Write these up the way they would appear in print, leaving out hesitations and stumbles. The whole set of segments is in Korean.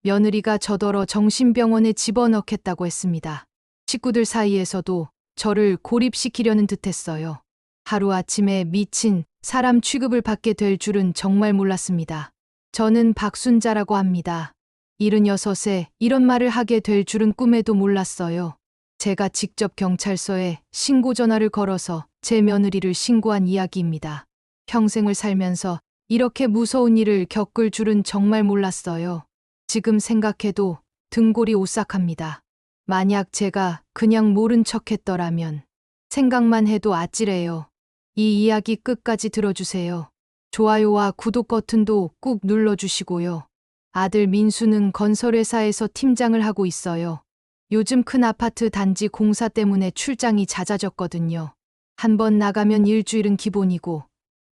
며느리가 저더러 정신병원에 집어넣겠다고 했습니다. 식구들 사이에서도 저를 고립시키려는 듯했어요. 하루아침에 미친 사람 취급을 받게 될 줄은 정말 몰랐습니다. 저는 박순자라고 합니다. 76에 이런 말을 하게 될 줄은 꿈에도 몰랐어요. 제가 직접 경찰서에 신고 전화를 걸어서 제 며느리를 신고한 이야기입니다. 평생을 살면서 이렇게 무서운 일을 겪을 줄은 정말 몰랐어요. 지금 생각해도 등골이 오싹합니다. 만약 제가 그냥 모른 척 했더라면 생각만 해도 아찔해요. 이 이야기 끝까지 들어주세요. 좋아요와 구독 버튼도 꾹 눌러주시고요. 아들 민수는 건설회사에서 팀장을 하고 있어요. 요즘 큰 아파트 단지 공사 때문에 출장이 잦아졌거든요. 한 번 나가면 일주일은 기본이고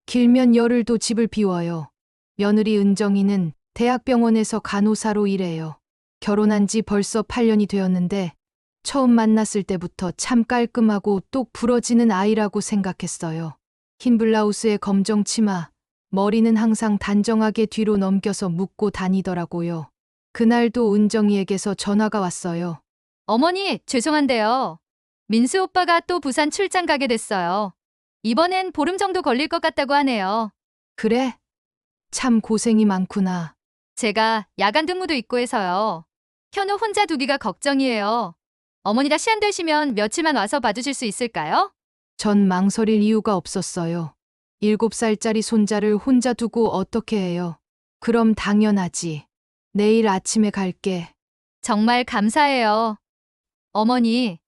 길면 열흘도 집을 비워요. 며느리 은정이는 대학병원에서 간호사로 일해요. 결혼한 지 벌써 8년이 되었는데 처음 만났을 때부터 참 깔끔하고 똑 부러지는 아이라고 생각했어요. 흰 블라우스에 검정 치마, 머리는 항상 단정하게 뒤로 넘겨서 묶고 다니더라고요. 그날도 은정이에게서 전화가 왔어요. 어머니, 죄송한데요. 민수 오빠가 또 부산 출장 가게 됐어요. 이번엔 보름 정도 걸릴 것 같다고 하네요. 그래? 참 고생이 많구나. 제가 야간 근무도 있고 해서요. 현우 혼자 두기가 걱정이에요. 어머니가 시간 되시면 며칠만 와서 봐주실 수 있을까요? 전 망설일 이유가 없었어요. 7살짜리 손자를 혼자 두고 어떻게 해요? 그럼 당연하지. 내일 아침에 갈게. 정말 감사해요. 어머니,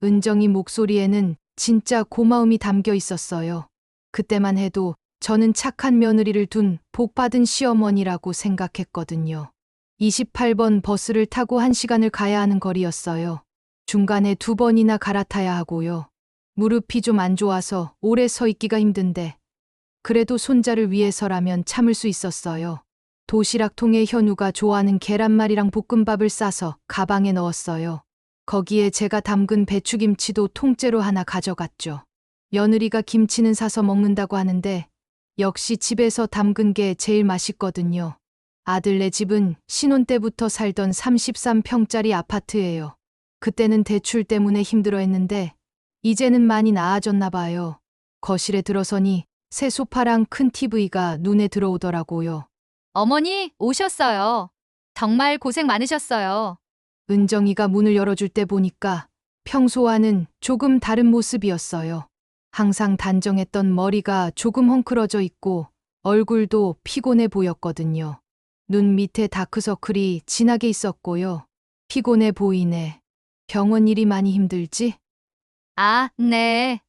은정이 목소리에는 진짜 고마움이 담겨 있었어요. 그때만 해도 저는 착한 며느리를 둔 복받은 시어머니라고 생각했거든요. 28번 버스를 타고 1시간을 가야 하는 거리였어요. 중간에 2번이나 갈아타야 하고요. 무릎이 좀 안 좋아서 오래 서 있기가 힘든데 그래도 손자를 위해서라면 참을 수 있었어요. 도시락통에 현우가 좋아하는 계란말이랑 볶음밥을 싸서 가방에 넣었어요. 거기에 제가 담근 배추김치도 통째로 하나 가져갔죠. 며느리가 김치는 사서 먹는다고 하는데 역시 집에서 담근 게 제일 맛있거든요. 아들네 집은 신혼 때부터 살던 33평짜리 아파트예요. 그때는 대출 때문에 힘들어했는데 이제는 많이 나아졌나 봐요. 거실에 들어서니 새 소파랑 큰 TV가 눈에 들어오더라고요. 어머니, 오셨어요. 정말 고생 많으셨어요. 은정이가 문을 열어줄 때 보니까 평소와는 조금 다른 모습이었어요. 항상 단정했던 머리가 조금 헝클어져 있고 얼굴도 피곤해 보였거든요. 눈 밑에 다크서클이 진하게 있었고요. 피곤해 보이네. 병원 일이 많이 힘들지? 아, 네.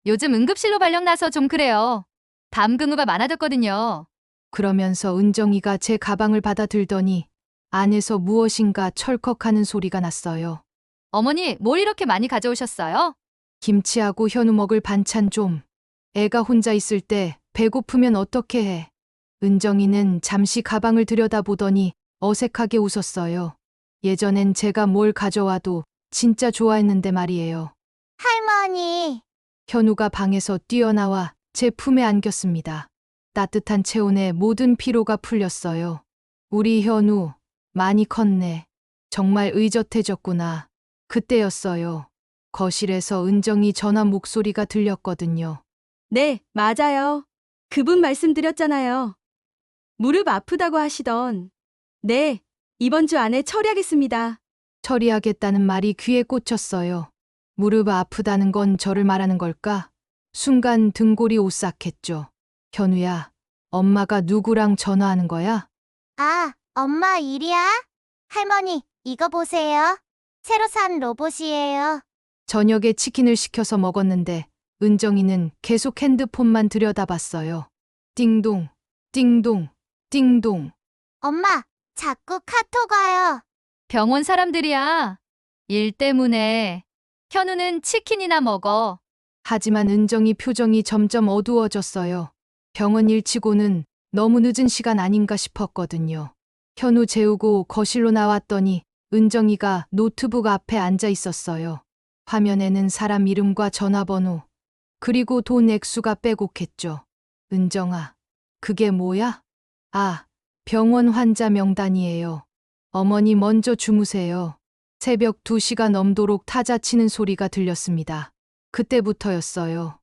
요즘 응급실로 발령 나서 좀 그래요. 밤 근무가 많아졌거든요. 그러면서 은정이가 제 가방을 받아 들더니 안에서 무엇인가 철컥하는 소리가 났어요. 어머니, 뭘 이렇게 많이 가져오셨어요? 김치하고 현우 먹을 반찬 좀. 애가 혼자 있을 때 배고프면 어떻게 해? 은정이는 잠시 가방을 들여다보더니 어색하게 웃었어요. 예전엔 제가 뭘 가져와도 진짜 좋아했는데 말이에요. 할머니, 현우가 방에서 뛰어나와 제 품에 안겼습니다. 따뜻한 체온에 모든 피로가 풀렸어요. 우리 현우, 많이 컸네. 정말 의젓해졌구나. 그때였어요. 거실에서 은정이 전화 목소리가 들렸거든요. 네, 맞아요. 그분 말씀드렸잖아요. 무릎 아프다고 하시던. 네, 이번 주 안에 처리하겠습니다. 처리하겠다는 말이 귀에 꽂혔어요. 무릎 아프다는 건 저를 말하는 걸까? 순간 등골이 오싹했죠. 현우야, 엄마가 누구랑 전화하는 거야? 아, 엄마 일이야? 할머니, 이거 보세요. 새로 산 로봇이에요. 저녁에 치킨을 시켜서 먹었는데 은정이는 계속 핸드폰만 들여다봤어요. 띵동, 띵동, 띵동. 엄마, 자꾸 카톡 와요. 병원 사람들이야. 일 때문에. 현우는 치킨이나 먹어. 하지만 은정이 표정이 점점 어두워졌어요. 병원 일치고는 너무 늦은 시간 아닌가 싶었거든요. 현우 재우고 거실로 나왔더니 은정이가 노트북 앞에 앉아 있었어요. 화면에는 사람 이름과 전화번호, 그리고 돈 액수가 빼곡했죠. 은정아, 그게 뭐야? 아, 병원 환자 명단이에요. 어머니 먼저 주무세요. 새벽 2시가 넘도록 타자 치는 소리가 들렸습니다. 그때부터였어요.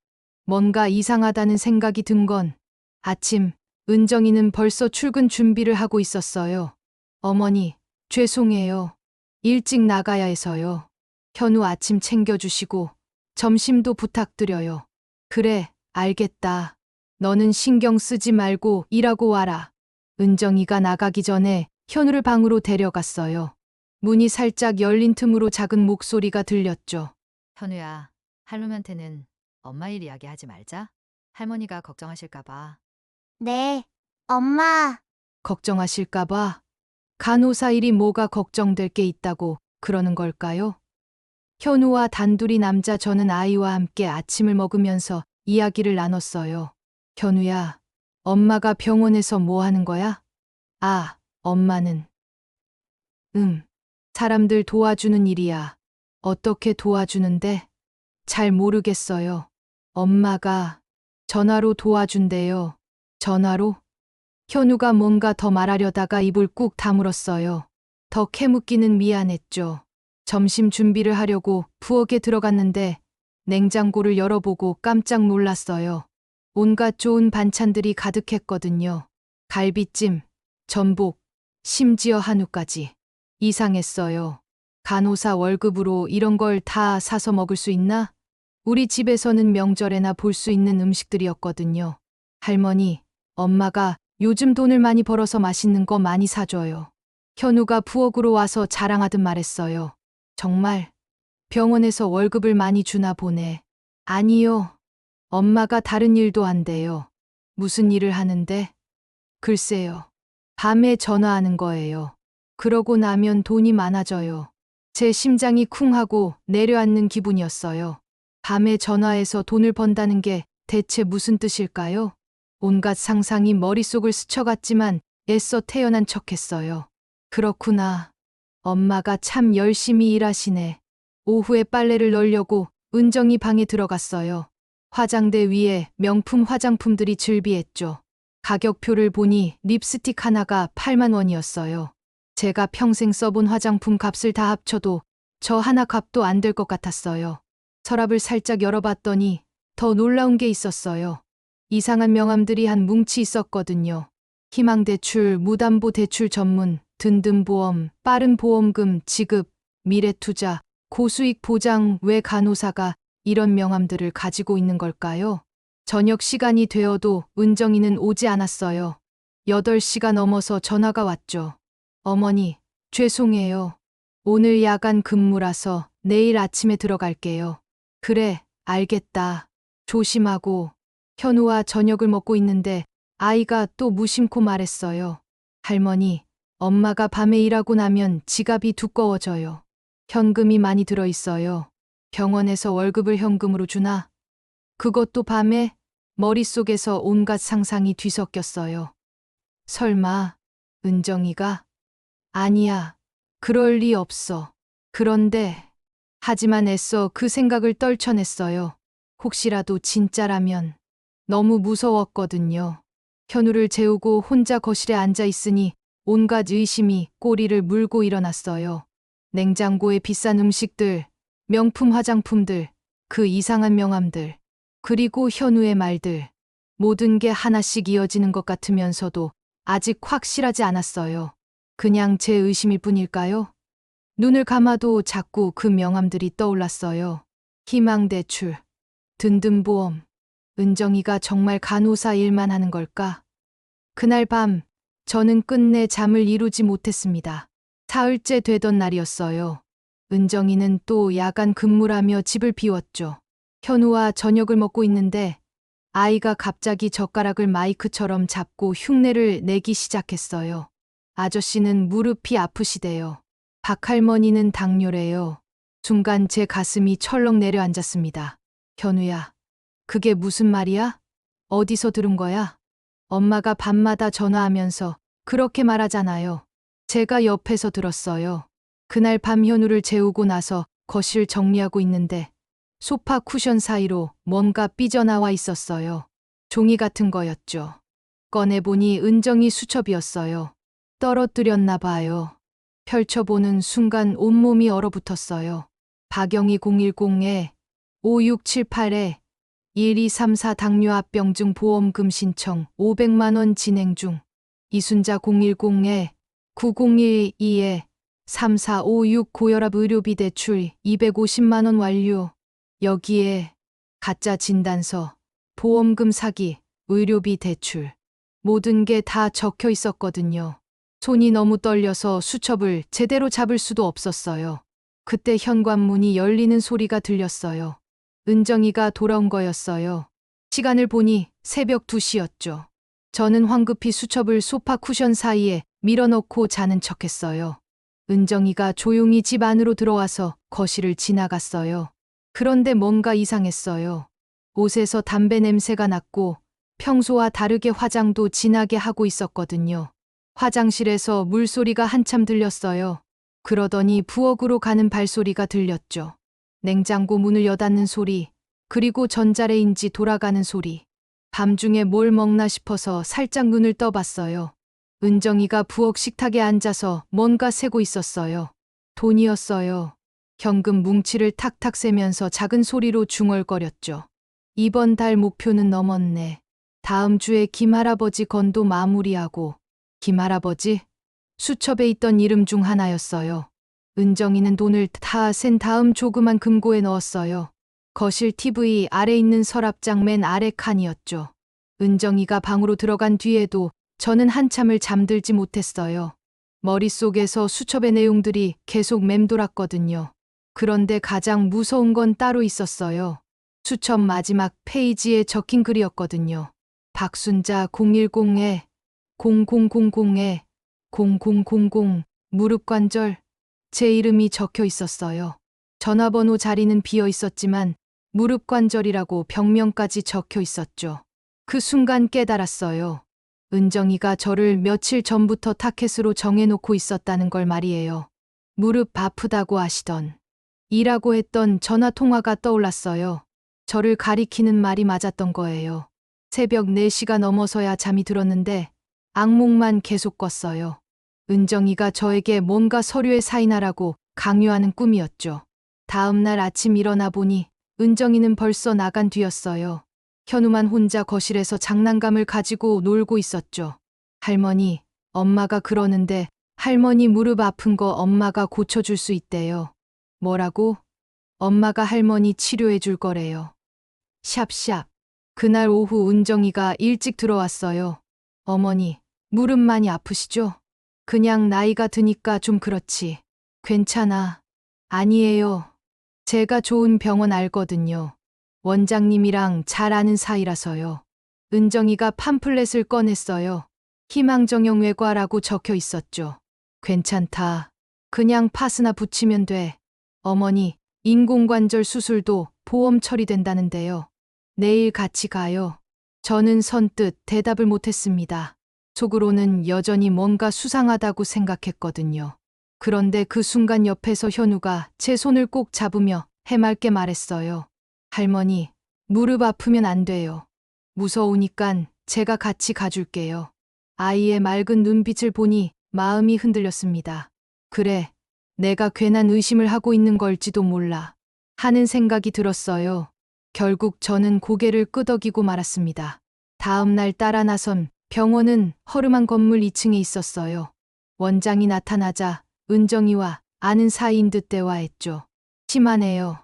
뭔가 이상하다는 생각이 든 건 아침, 은정이는 벌써 출근 준비를 하고 있었어요. 어머니, 죄송해요. 일찍 나가야 해서요. 현우 아침 챙겨주시고 점심도 부탁드려요. 그래, 알겠다. 너는 신경 쓰지 말고 일하고 와라. 은정이가 나가기 전에 현우를 방으로 데려갔어요. 문이 살짝 열린 틈으로 작은 목소리가 들렸죠. 현우야, 할머니한테는 엄마 일 이야기하지 말자. 할머니가 걱정하실까봐. 네, 엄마. 걱정하실까봐. 간호사 일이 뭐가 걱정될 게 있다고 그러는 걸까요? 현우와 단둘이 남자 저는 아이와 함께 아침을 먹으면서 이야기를 나눴어요. 현우야, 엄마가 병원에서 뭐 하는 거야? 아, 엄마는. 사람들 도와주는 일이야. 어떻게 도와주는데? 잘 모르겠어요. 엄마가 전화로 도와준대요. 전화로? 현우가 뭔가 더 말하려다가 입을 꾹 다물었어요. 더 캐묻기는 미안했죠. 점심 준비를 하려고 부엌에 들어갔는데 냉장고를 열어보고 깜짝 놀랐어요. 온갖 좋은 반찬들이 가득했거든요. 갈비찜, 전복, 심지어 한우까지. 이상했어요. 간호사 월급으로 이런 걸 다 사서 먹을 수 있나? 우리 집에서는 명절에나 볼 수 있는 음식들이었거든요. 할머니, 엄마가 요즘 돈을 많이 벌어서 맛있는 거 많이 사줘요. 현우가 부엌으로 와서 자랑하듯 말했어요. 정말 병원에서 월급을 많이 주나 보네. 아니요. 엄마가 다른 일도 한대요. 무슨 일을 하는데? 글쎄요. 밤에 전화하는 거예요. 그러고 나면 돈이 많아져요. 제 심장이 쿵 하고 내려앉는 기분이었어요. 밤에 전화해서 돈을 번다는 게 대체 무슨 뜻일까요? 온갖 상상이 머릿속을 스쳐갔지만 애써 태어난 척했어요. 그렇구나. 엄마가 참 열심히 일하시네. 오후에 빨래를 널려고 은정이 방에 들어갔어요. 화장대 위에 명품 화장품들이 즐비했죠. 가격표를 보니 립스틱 하나가 8만 원이었어요. 제가 평생 써본 화장품 값을 다 합쳐도 저 하나 값도 안 될 것 같았어요. 서랍을 살짝 열어봤더니 더 놀라운 게 있었어요. 이상한 명함들이 한 뭉치 있었거든요. 희망대출, 무담보대출 전문, 든든보험, 빠른 보험금 지급, 미래투자, 고수익 보장. 왜 간호사가 이런 명함들을 가지고 있는 걸까요? 저녁 시간이 되어도 은정이는 오지 않았어요. 8시가 넘어서 전화가 왔죠. 어머니, 죄송해요. 오늘 야간 근무라서 내일 아침에 들어갈게요. 그래, 알겠다. 조심하고. 현우와 저녁을 먹고 있는데 아이가 또 무심코 말했어요. 할머니, 엄마가 밤에 일하고 나면 지갑이 두꺼워져요. 현금이 많이 들어있어요. 병원에서 월급을 현금으로 주나? 그것도 밤에? 머릿속에서 온갖 상상이 뒤섞였어요. 설마, 은정이가? 아니야, 그럴 리 없어. 그런데, 하지만 애써 그 생각을 떨쳐냈어요. 혹시라도 진짜라면. 너무 무서웠거든요. 현우를 재우고 혼자 거실에 앉아 있으니 온갖 의심이 꼬리를 물고 일어났어요. 냉장고에 비싼 음식들, 명품 화장품들, 그 이상한 명함들, 그리고 현우의 말들. 모든 게 하나씩 이어지는 것 같으면서도 아직 확실하지 않았어요. 그냥 제 의심일 뿐일까요? 눈을 감아도 자꾸 그 명함들이 떠올랐어요. 희망대출, 든든보험, 은정이가 정말 간호사 일만 하는 걸까? 그날 밤, 저는 끝내 잠을 이루지 못했습니다. 사흘째 되던 날이었어요. 은정이는 또 야간 근무라며 집을 비웠죠. 현우와 저녁을 먹고 있는데 아이가 갑자기 젓가락을 마이크처럼 잡고 흉내를 내기 시작했어요. 아저씨는 무릎이 아프시대요. 박할머니는 당뇨래요. 순간 제 가슴이 철렁 내려앉았습니다. 현우야, 그게 무슨 말이야? 어디서 들은 거야? 엄마가 밤마다 전화하면서 그렇게 말하잖아요. 제가 옆에서 들었어요. 그날 밤 현우를 재우고 나서 거실 정리하고 있는데 소파 쿠션 사이로 뭔가 삐져나와 있었어요. 종이 같은 거였죠. 꺼내보니 은정이 수첩이었어요. 떨어뜨렸나 봐요. 펼쳐보는 순간 온몸이 얼어붙었어요. 박영희 010에 5678에 1234 당뇨합병증 보험금 신청 500만 원 진행 중. 이순자 010에 9012에 3456 고혈압 의료비 대출 250만 원 완료. 여기에 가짜 진단서, 보험금 사기, 의료비 대출 모든 게 다 적혀 있었거든요. 손이 너무 떨려서 수첩을 제대로 잡을 수도 없었어요. 그때 현관문이 열리는 소리가 들렸어요. 은정이가 돌아온 거였어요. 시간을 보니 새벽 2시였죠. 저는 황급히 수첩을 소파 쿠션 사이에 밀어넣고 자는 척했어요. 은정이가 조용히 집 안으로 들어와서 거실을 지나갔어요. 그런데 뭔가 이상했어요. 옷에서 담배 냄새가 났고 평소와 다르게 화장도 진하게 하고 있었거든요. 화장실에서 물소리가 한참 들렸어요. 그러더니 부엌으로 가는 발소리가 들렸죠. 냉장고 문을 여닫는 소리, 그리고 전자레인지 돌아가는 소리. 밤중에 뭘 먹나 싶어서 살짝 눈을 떠봤어요. 은정이가 부엌 식탁에 앉아서 뭔가 세고 있었어요. 돈이었어요. 현금 뭉치를 탁탁 세면서 작은 소리로 중얼거렸죠. 이번 달 목표는 넘었네. 다음 주에 김할아버지 건도 마무리하고. 김할아버지? 수첩에 있던 이름 중 하나였어요. 은정이는 돈을 다 센 다음 조그만 금고에 넣었어요. 거실 TV 아래 있는 서랍장 맨 아래 칸이었죠. 은정이가 방으로 들어간 뒤에도 저는 한참을 잠들지 못했어요. 머릿속에서 수첩의 내용들이 계속 맴돌았거든요. 그런데 가장 무서운 건 따로 있었어요. 수첩 마지막 페이지에 적힌 글이었거든요. 박순자 010에 0000에 0000 무릎 관절. 제 이름이 적혀 있었어요. 전화번호 자리는 비어 있었지만 무릎 관절이라고 병명까지 적혀 있었죠. 그 순간 깨달았어요. 은정이가 저를 며칠 전부터 타켓으로 정해놓고 있었다는 걸 말이에요. 무릎 아프다고 하시던, 이라고 했던 전화 통화가 떠올랐어요. 저를 가리키는 말이 맞았던 거예요. 새벽 4시가 넘어서야 잠이 들었는데 악몽만 계속 꿨어요. 은정이가 저에게 뭔가 서류에 사인하라고 강요하는 꿈이었죠. 다음 날 아침 일어나 보니 은정이는 벌써 나간 뒤였어요. 현우만 혼자 거실에서 장난감을 가지고 놀고 있었죠. 할머니, 엄마가 그러는데 할머니 무릎 아픈 거 엄마가 고쳐줄 수 있대요. 뭐라고? 엄마가 할머니 치료해 줄 거래요. 샵샵. 그날 오후 은정이가 일찍 들어왔어요. 어머니, 무릎 많이 아프시죠? 그냥 나이가 드니까 좀 그렇지. 괜찮아. 아니에요. 제가 좋은 병원 알거든요. 원장님이랑 잘 아는 사이라서요. 은정이가 팜플렛을 꺼냈어요. 희망정형외과라고 적혀 있었죠. 괜찮다. 그냥 파스나 붙이면 돼. 어머니, 인공관절 수술도 보험 처리된다는데요. 내일 같이 가요. 저는 선뜻 대답을 못했습니다. 속으로는 여전히 뭔가 수상하다고 생각했거든요. 그런데 그 순간 옆에서 현우가 제 손을 꼭 잡으며 해맑게 말했어요. 할머니, 무릎 아프면 안 돼요. 무서우니깐 제가 같이 가줄게요. 아이의 맑은 눈빛을 보니 마음이 흔들렸습니다. 그래, 내가 괜한 의심을 하고 있는 걸지도 몰라. 하는 생각이 들었어요. 결국 저는 고개를 끄덕이고 말았습니다. 다음 날 따라 나선 병원은 허름한 건물 2층에 있었어요. 원장이 나타나자 은정이와 아는 사이인 듯 대화했죠. 심하네요.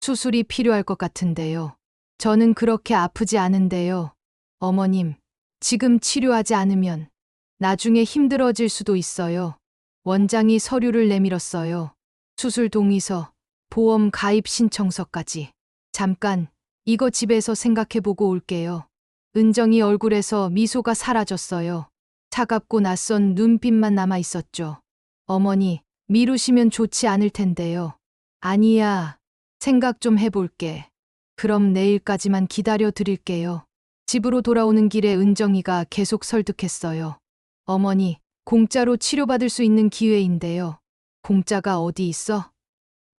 수술이 필요할 것 같은데요. 저는 그렇게 아프지 않은데요. 어머님, 지금 치료하지 않으면 나중에 힘들어질 수도 있어요. 원장이 서류를 내밀었어요. 수술 동의서, 보험 가입 신청서까지. 잠깐, 이거 집에서 생각해보고 올게요. 은정이 얼굴에서 미소가 사라졌어요. 차갑고 낯선 눈빛만 남아 있었죠. 어머니, 미루시면 좋지 않을 텐데요. 아니야, 생각 좀 해볼게. 그럼 내일까지만 기다려 드릴게요. 집으로 돌아오는 길에 은정이가 계속 설득했어요. 어머니, 공짜로 치료받을 수 있는 기회인데요. 공짜가 어디 있어?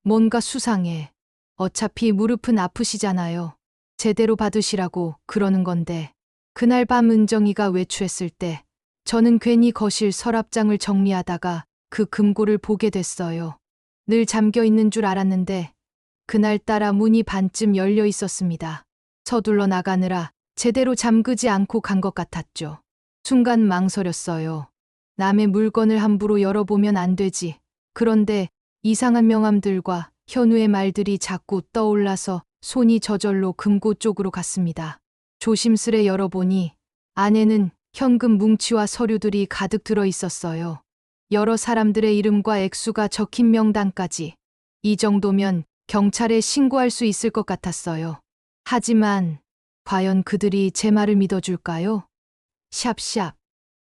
뭔가 수상해. 어차피 무릎은 아프시잖아요. 제대로 받으시라고 그러는 건데. 그날 밤 은정이가 외출했을 때 저는 괜히 거실 서랍장을 정리하다가 그 금고를 보게 됐어요. 늘 잠겨 있는 줄 알았는데 그날따라 문이 반쯤 열려 있었습니다. 서둘러 나가느라 제대로 잠그지 않고 간 것 같았죠. 순간 망설였어요. 남의 물건을 함부로 열어보면 안 되지. 그런데 이상한 명함들과 현우의 말들이 자꾸 떠올라서 손이 저절로 금고 쪽으로 갔습니다. 조심스레 열어보니 안에는 현금 뭉치와 서류들이 가득 들어 있었어요. 여러 사람들의 이름과 액수가 적힌 명단까지. 이 정도면 경찰에 신고할 수 있을 것 같았어요. 하지만 과연 그들이 제 말을 믿어줄까요? 샵샵.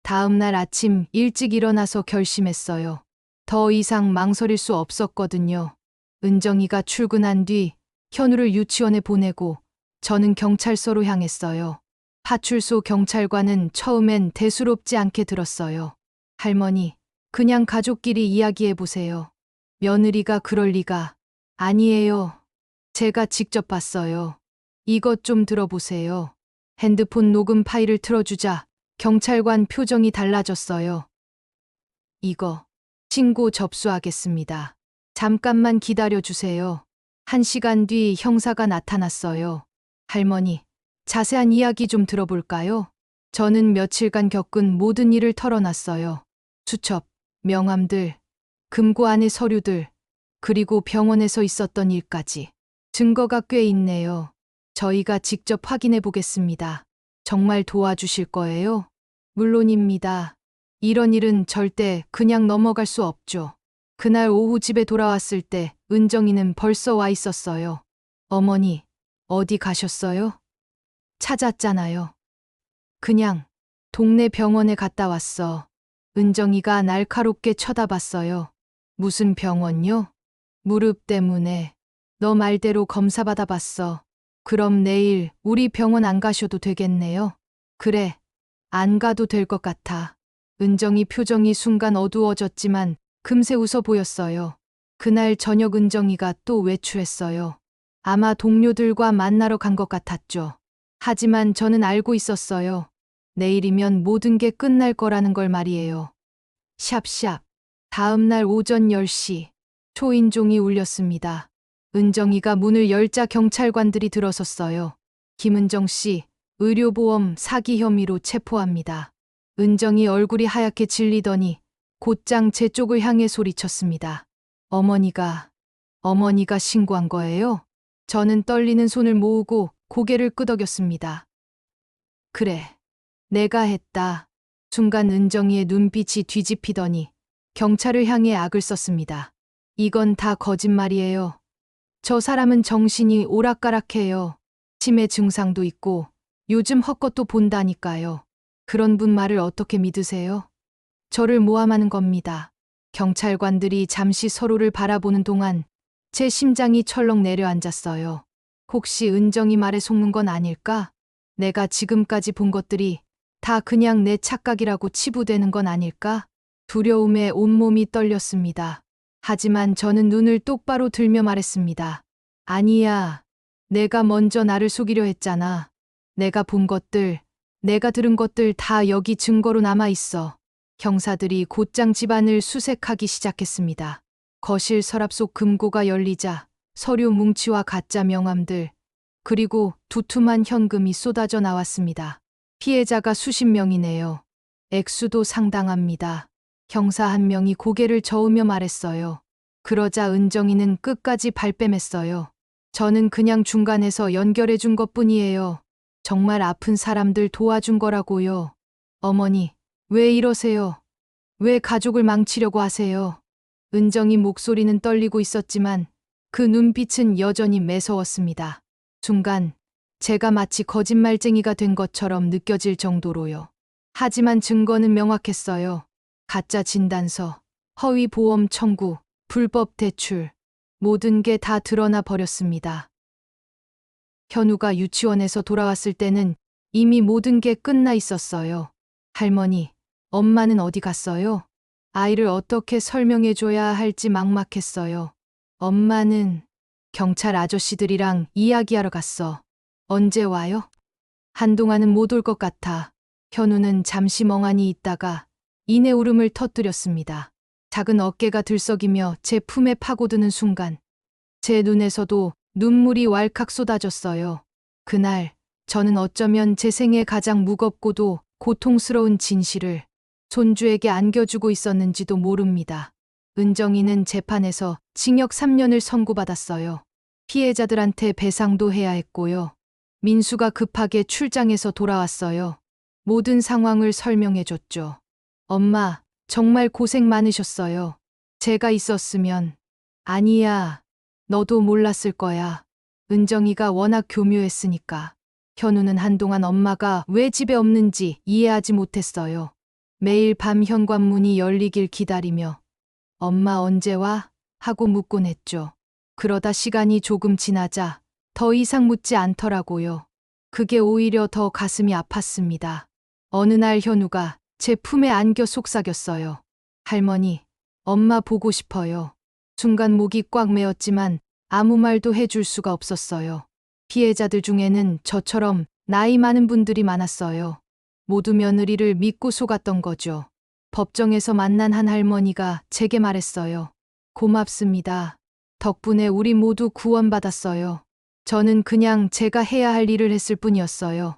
다음 날 아침 일찍 일어나서 결심했어요. 더 이상 망설일 수 없었거든요. 은정이가 출근한 뒤 현우를 유치원에 보내고 저는 경찰서로 향했어요. 파출소 경찰관은 처음엔 대수롭지 않게 들었어요. 할머니, 그냥 가족끼리 이야기해 보세요. 며느리가 그럴 리가. 아니에요. 제가 직접 봤어요. 이것 좀 들어보세요. 핸드폰 녹음 파일을 틀어주자 경찰관 표정이 달라졌어요. 이거 신고 접수하겠습니다. 잠깐만 기다려 주세요. 1시간 뒤 형사가 나타났어요. 할머니, 자세한 이야기 좀 들어볼까요? 저는 며칠간 겪은 모든 일을 털어놨어요. 수첩, 명함들, 금고 안의 서류들, 그리고 병원에서 있었던 일까지. 증거가 꽤 있네요. 저희가 직접 확인해 보겠습니다. 정말 도와주실 거예요? 물론입니다. 이런 일은 절대 그냥 넘어갈 수 없죠. 그날 오후 집에 돌아왔을 때 은정이는 벌써 와 있었어요. 어머니, 어디 가셨어요? 찾았잖아요. 그냥 동네 병원에 갔다 왔어. 은정이가 날카롭게 쳐다봤어요. 무슨 병원요? 무릎 때문에. 너 말대로 검사 받아봤어. 그럼 내일 우리 병원 안 가셔도 되겠네요. 그래, 안 가도 될 것 같아. 은정이 표정이 순간 어두워졌지만 금세 웃어 보였어요. 그날 저녁 은정이가 또 외출했어요. 아마 동료들과 만나러 간 것 같았죠. 하지만 저는 알고 있었어요. 내일이면 모든 게 끝날 거라는 걸 말이에요. 샵샵. 다음 날 오전 10시 초인종이 울렸습니다. 은정이가 문을 열자 경찰관들이 들어섰어요. 김은정 씨, 의료보험 사기 혐의로 체포합니다. 은정이 얼굴이 하얗게 질리더니 곧장 제 쪽을 향해 소리쳤습니다. 어머니가 신고한 거예요? 저는 떨리는 손을 모으고 고개를 끄덕였습니다. 그래, 내가 했다. 순간 은정이의 눈빛이 뒤집히더니 경찰을 향해 악을 썼습니다. 이건 다 거짓말이에요. 저 사람은 정신이 오락가락해요. 치매 증상도 있고 요즘 헛것도 본다니까요. 그런 분 말을 어떻게 믿으세요? 저를 모함하는 겁니다. 경찰관들이 잠시 서로를 바라보는 동안 제 심장이 철렁 내려앉았어요. 혹시 은정이 말에 속는 건 아닐까? 내가 지금까지 본 것들이 다 그냥 내 착각이라고 치부되는 건 아닐까? 두려움에 온몸이 떨렸습니다. 하지만 저는 눈을 똑바로 들며 말했습니다. 아니야. 내가 먼저 나를 속이려 했잖아. 내가 본 것들, 내가 들은 것들 다 여기 증거로 남아 있어. 형사들이 곧장 집안을 수색하기 시작했습니다. 거실 서랍 속 금고가 열리자 서류 뭉치와 가짜 명함들, 그리고 두툼한 현금이 쏟아져 나왔습니다. 피해자가 수십 명이네요. 액수도 상당합니다. 형사 한 명이 고개를 저으며 말했어요. 그러자 은정이는 끝까지 발뺌했어요. 저는 그냥 중간에서 연결해 준 것뿐이에요. 정말 아픈 사람들 도와준 거라고요. 어머니, 왜 이러세요? 왜 가족을 망치려고 하세요? 은정이 목소리는 떨리고 있었지만 그 눈빛은 여전히 매서웠습니다. 순간 제가 마치 거짓말쟁이가 된 것처럼 느껴질 정도로요. 하지만 증거는 명확했어요. 가짜 진단서, 허위 보험 청구, 불법 대출, 모든 게 다 드러나 버렸습니다. 현우가 유치원에서 돌아왔을 때는 이미 모든 게 끝나 있었어요. 할머니, 엄마는 어디 갔어요? 아이를 어떻게 설명해줘야 할지 막막했어요. 엄마는 경찰 아저씨들이랑 이야기하러 갔어. 언제 와요? 한동안은 못 올 것 같아. 현우는 잠시 멍하니 있다가 이내 울음을 터뜨렸습니다. 작은 어깨가 들썩이며 제 품에 파고드는 순간 제 눈에서도 눈물이 왈칵 쏟아졌어요. 그날 저는 어쩌면 제 생애 가장 무겁고도 고통스러운 진실을 손주에게 안겨주고 있었는지도 모릅니다. 은정이는 재판에서 징역 3년을 선고받았어요. 피해자들한테 배상도 해야 했고요. 민수가 급하게 출장해서 돌아왔어요. 모든 상황을 설명해줬죠. 엄마, 정말 고생 많으셨어요. 제가 있었으면. 아니야, 너도 몰랐을 거야. 은정이가 워낙 교묘했으니까. 현우는 한동안 엄마가 왜 집에 없는지 이해하지 못했어요. 매일 밤 현관문이 열리길 기다리며 엄마 언제 와? 하고 묻곤 했죠. 그러다 시간이 조금 지나자 더 이상 묻지 않더라고요. 그게 오히려 더 가슴이 아팠습니다. 어느 날 현우가 제 품에 안겨 속삭였어요. 할머니, 엄마 보고 싶어요. 순간 목이 꽉 메었지만 아무 말도 해줄 수가 없었어요. 피해자들 중에는 저처럼 나이 많은 분들이 많았어요. 모두 며느리를 믿고 속았던 거죠. 법정에서 만난 한 할머니가 제게 말했어요. 고맙습니다. 덕분에 우리 모두 구원받았어요. 저는 그냥 제가 해야 할 일을 했을 뿐이었어요.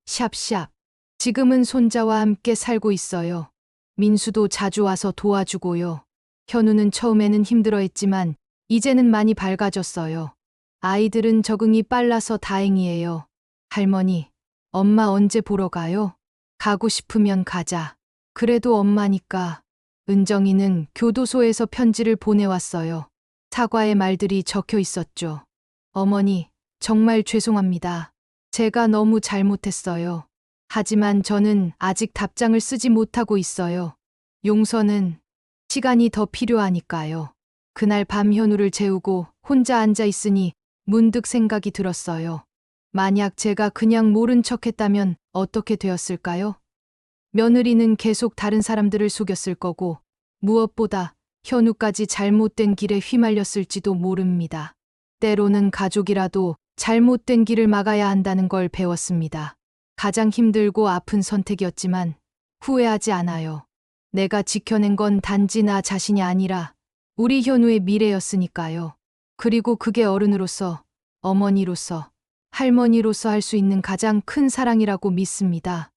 샵샵. 지금은 손자와 함께 살고 있어요. 민수도 자주 와서 도와주고요. 현우는 처음에는 힘들어했지만 이제는 많이 밝아졌어요. 아이들은 적응이 빨라서 다행이에요. 할머니, 엄마 언제 보러 가요? 가고 싶으면 가자. 그래도 엄마니까. 은정이는 교도소에서 편지를 보내왔어요. 사과의 말들이 적혀 있었죠. 어머니, 정말 죄송합니다. 제가 너무 잘못했어요. 하지만 저는 아직 답장을 쓰지 못하고 있어요. 용서는 시간이 더 필요하니까요. 그날 밤 현우를 재우고 혼자 앉아 있으니 문득 생각이 들었어요. 만약 제가 그냥 모른 척 했다면 어떻게 되었을까요? 며느리는 계속 다른 사람들을 속였을 거고, 무엇보다 현우까지 잘못된 길에 휘말렸을지도 모릅니다. 때로는 가족이라도 잘못된 길을 막아야 한다는 걸 배웠습니다. 가장 힘들고 아픈 선택이었지만 후회하지 않아요. 내가 지켜낸 건 단지 나 자신이 아니라 우리 현우의 미래였으니까요. 그리고 그게 어른으로서, 어머니로서, 할머니로서 할 수 있는 가장 큰 사랑이라고 믿습니다.